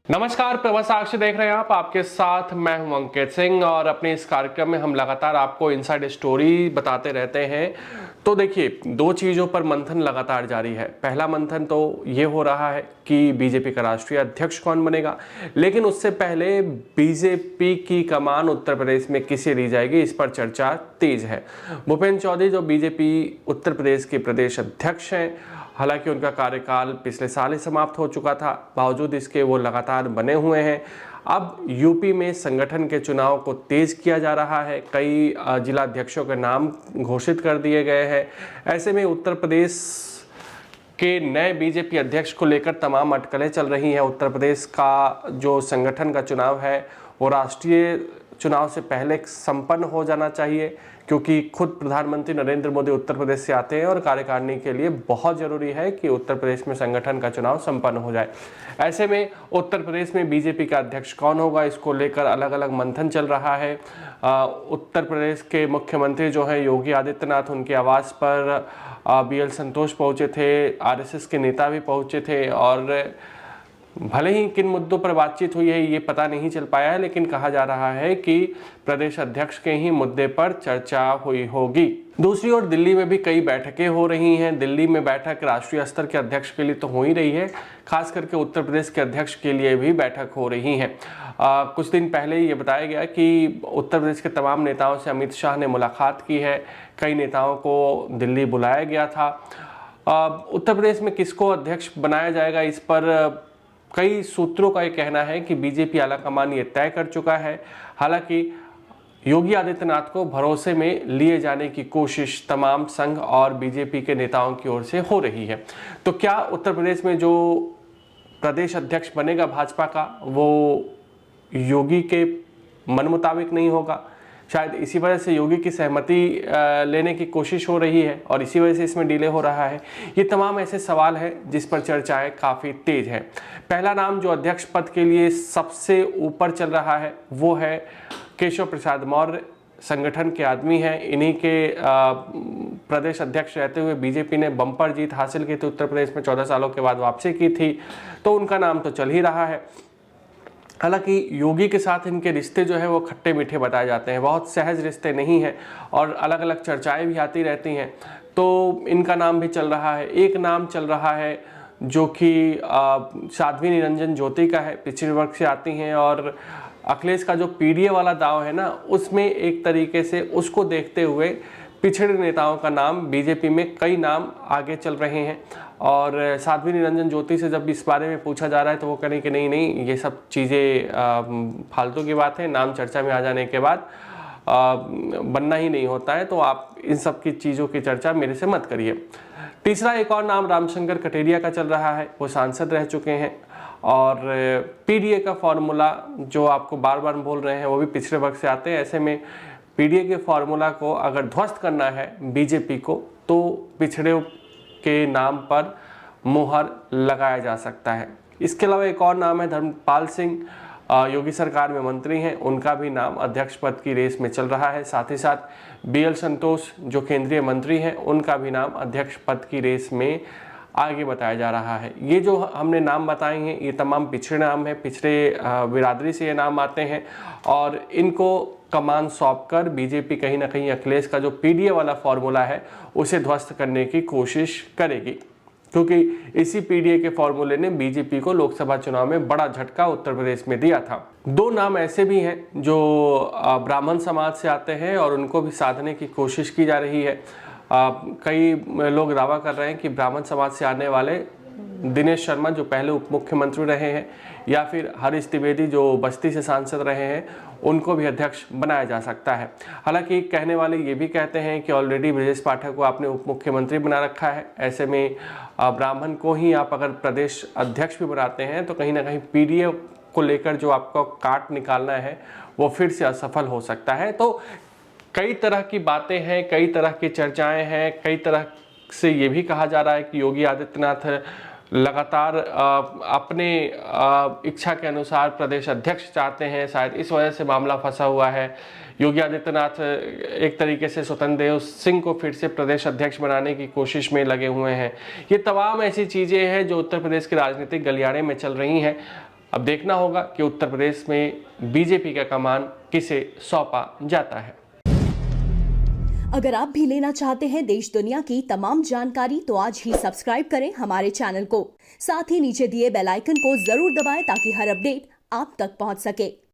नमस्कार, प्रभा साक्षी देख रहे हैं आप। आपके साथ मैं हूं अंकित सिंह और अपने इस कार्यक्रम में हम लगातार आपको इनसाइड स्टोरी बताते रहते हैं। तो देखिए, दो चीज़ों पर मंथन लगातार जारी है। पहला मंथन तो ये हो रहा है कि बीजेपी का राष्ट्रीय अध्यक्ष कौन बनेगा, लेकिन उससे पहले बीजेपी की कमान उत्तर प्रदेश में किसे दी जाएगी, इस पर चर्चा तेज है। भूपेंद्र चौधरी जो बीजेपी उत्तर प्रदेश के प्रदेश अध्यक्ष हैं, हालांकि उनका कार्यकाल पिछले साल ही समाप्त हो चुका था, बावजूद इसके वो लगातार बने हुए हैं। अब यूपी में संगठन के चुनाव को तेज किया जा रहा है, कई जिलाध्यक्षों के नाम घोषित कर दिए गए हैं। ऐसे में उत्तर प्रदेश के नए बीजेपी अध्यक्ष को लेकर तमाम अटकलें चल रही हैं। उत्तर प्रदेश का जो संगठन का चुनाव है वो राष्ट्रीय चुनाव से पहले संपन्न हो जाना चाहिए, क्योंकि खुद प्रधानमंत्री नरेंद्र मोदी उत्तर प्रदेश से आते हैं और कार्यकारिणी के लिए बहुत जरूरी है कि उत्तर प्रदेश में संगठन का चुनाव संपन्न हो जाए। ऐसे में उत्तर प्रदेश में बीजेपी का अध्यक्ष कौन होगा, इसको लेकर अलग अलग मंथन चल रहा है। उत्तर प्रदेश के मुख्यमंत्री जो हैं योगी आदित्यनाथ, उनके आवास पर BL संतोष पहुंचे थे, RSS के नेता भी पहुंचे थे और भले ही किन मुद्दों पर बातचीत हुई है ये पता नहीं चल पाया है, लेकिन कहा जा रहा है कि प्रदेश अध्यक्ष के ही मुद्दे पर चर्चा हुई होगी। दूसरी ओर दिल्ली में भी कई बैठकें हो रही हैं। दिल्ली में बैठक राष्ट्रीय स्तर के अध्यक्ष के लिए तो हो ही रही है, खास करके उत्तर प्रदेश के अध्यक्ष के लिए भी बैठक हो रही है। कुछ दिन पहले ये बताया गया कि उत्तर प्रदेश के तमाम नेताओं से अमित शाह ने मुलाकात की है, कई नेताओं को दिल्ली बुलाया गया था। उत्तर प्रदेश में किसको अध्यक्ष बनाया जाएगा, इस पर कई सूत्रों का ये कहना है कि बीजेपी आलाकमान ये तय कर चुका है। हालांकि योगी आदित्यनाथ को भरोसे में लिए जाने की कोशिश तमाम संघ और बीजेपी के नेताओं की ओर से हो रही है। तो क्या उत्तर प्रदेश में जो प्रदेश अध्यक्ष बनेगा भाजपा का, वो योगी के मन मुताबिक नहीं होगा? शायद इसी वजह से योगी की सहमति लेने की कोशिश हो रही है और इसी वजह से इसमें डिले हो रहा है। ये तमाम ऐसे सवाल हैं जिस पर चर्चाएं काफ़ी तेज हैं। पहला नाम जो अध्यक्ष पद के लिए सबसे ऊपर चल रहा है वो है केशव प्रसाद मौर्य। संगठन के आदमी हैं, इन्हीं के प्रदेश अध्यक्ष रहते हुए बीजेपी ने बम्पर जीत हासिल की थी उत्तर प्रदेश में, 14 सालों के बाद वापसी की थी, तो उनका नाम तो चल ही रहा है। हालांकि योगी के साथ इनके रिश्ते जो है वो खट्टे मीठे बताए जाते हैं, बहुत सहज रिश्ते नहीं हैं और अलग अलग चर्चाएं भी आती रहती हैं, तो इनका नाम भी चल रहा है। एक नाम चल रहा है जो कि साध्वी निरंजन ज्योति का है, पिछड़े वर्ग से आती हैं और अखिलेश का जो PDA वाला दाव है ना, उसमें एक तरीके से उसको देखते हुए पिछड़े नेताओं का नाम बीजेपी में कई नाम आगे चल रहे हैं। और साध्वी निरंजन ज्योति से जब इस बारे में पूछा जा रहा है तो वो कह रहे हैं कि नहीं नहीं, ये सब चीज़ें फालतू की बात है, नाम चर्चा में आ जाने के बाद बनना ही नहीं होता है, तो आप इन सब की चीज़ों की चर्चा मेरे से मत करिए। तीसरा एक और नाम रामशंकर कटेरिया का चल रहा है, वो सांसद रह चुके हैं और PDA का फॉर्मूला जो आपको बार बार बोल रहे हैं वो भी पिछड़े वर्ग से आते हैं। ऐसे में PDA के फॉर्मूला को अगर ध्वस्त करना है बीजेपी को, तो पिछड़े के नाम पर मुहर लगाया जा सकता है। इसके अलावा एक और नाम है धर्मपाल सिंह, योगी सरकार में मंत्री हैं, उनका भी नाम अध्यक्ष पद की रेस में चल रहा है। साथ ही साथ BL संतोष जो केंद्रीय मंत्री हैं, उनका भी नाम अध्यक्ष पद की रेस में आगे बताया जा रहा है। ये जो हमने नाम बताए हैं ये तमाम पिछड़े नाम हैं, पिछड़े बिरादरी से ये नाम आते हैं और इनको कमान सौंपकर बीजेपी कहीं ना कहीं अखिलेश का जो PDA वाला फॉर्मूला है उसे ध्वस्त करने की कोशिश करेगी, क्योंकि इसी PDA के फॉर्मूले ने बीजेपी को लोकसभा चुनाव में बड़ा झटका उत्तर प्रदेश में दिया था। दो नाम ऐसे भी हैं जो ब्राह्मण समाज से आते हैं और उनको भी साधने की कोशिश की जा रही है। कई लोग दावा कर रहे हैं कि ब्राह्मण समाज से आने वाले दिनेश शर्मा जो पहले उप मुख्यमंत्री रहे हैं या फिर हरीश द्विवेदी जो बस्ती से सांसद रहे हैं, उनको भी अध्यक्ष बनाया जा सकता है। हालांकि कहने वाले ये भी कहते हैं कि ऑलरेडी ब्रजेश पाठक को आपने उप मुख्यमंत्री बना रखा है, ऐसे में ब्राह्मण को ही आप अगर प्रदेश अध्यक्ष भी बनाते हैं तो कहीं ना कहीं PDA को लेकर जो आपको काट निकालना है वो फिर से असफल हो सकता है। तो कई तरह की बातें हैं, कई तरह की चर्चाएं हैं, कई तरह से ये भी कहा जा रहा है कि योगी आदित्यनाथ लगातार अपने इच्छा के अनुसार प्रदेश अध्यक्ष चाहते हैं, शायद इस वजह से मामला फंसा हुआ है। योगी आदित्यनाथ एक तरीके से स्वतंत्र देव सिंह को फिर से प्रदेश अध्यक्ष बनाने की कोशिश में लगे हुए हैं। ये तमाम ऐसी चीज़ें हैं जो उत्तर प्रदेश के राजनीतिक गलियारे में चल रही हैं। अब देखना होगा कि उत्तर प्रदेश में बीजेपी का कमान किसे सौंपा जाता है। अगर आप भी लेना चाहते हैं देश दुनिया की तमाम जानकारी तो आज ही सब्सक्राइब करें हमारे चैनल को। साथ ही नीचे दिए बेल आइकन को जरूर दबाएं ताकि हर अपडेट आप तक पहुंच सके।